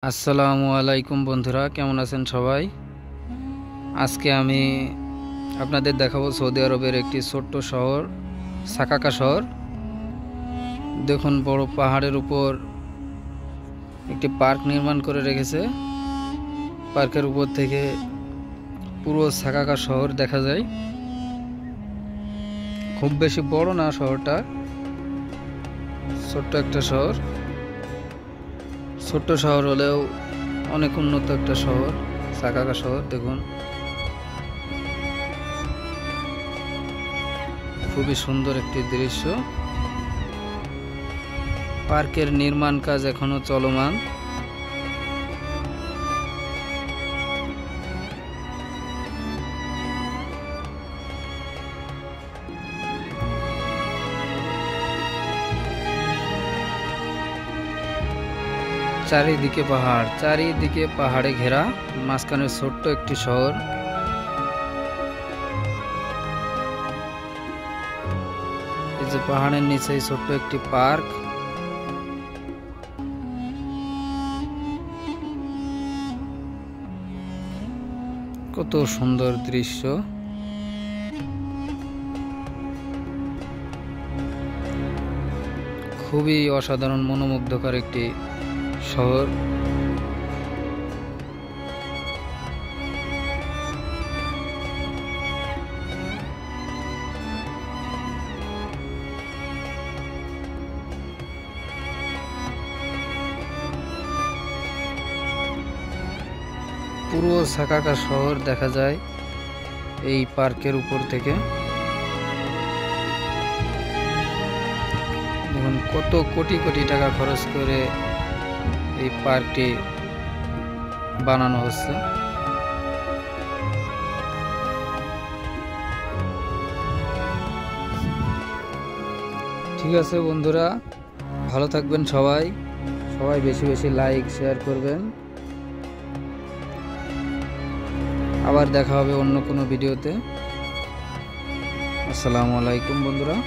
আসসালামু আলাইকুম বন্ধুরা, কেমন আছেন সবাই? আজকে আমি আপনাদের দেখাবো সৌদি আরবের একটি ছোট্ট শহর, সাকাকা শহর। দেখুন, বড় পাহাড়ের উপর একটি পার্ক নির্মাণ করে রেখেছে। পার্কের উপর থেকে পুরো সাকাকা শহর দেখা যায়। খুব বেশি বড় না শহরটা, ছোট্ট একটা শহর। ছোট্ট শহর হলেও অনেক উন্নত একটা শহর, সাকাকা শহর। দেখুন, খুবই সুন্দর একটি দৃশ্য। পার্কের নির্মাণ কাজ এখনো চলমান। চারিদিকে পাহাড়, চারিদিকে পাহাড়ে ঘেরা, মাঝখানে ছোট্ট একটি শহর। এই যে পাহাড়ের নিচে ছোট্ট একটি পার্ক। কত সুন্দর দৃশ্য! খুবই অসাধারণ, মনোমুগ্ধকর একটি শহর। পুরো সাকাকা শহর দেখা যায় এই পার্কের উপর থেকে। দেখুন, কত কোটি কোটি টাকা খরচ করে এই পার্কটি বানানো হচ্ছে। ঠিক আছে বন্ধুরা, ভালো থাকবেন সবাই। সবাই বেশি বেশি লাইক শেয়ার করবেন। আবার দেখা হবে অন্য কোনো ভিডিওতে। আসসালামু আলাইকুম বন্ধুরা।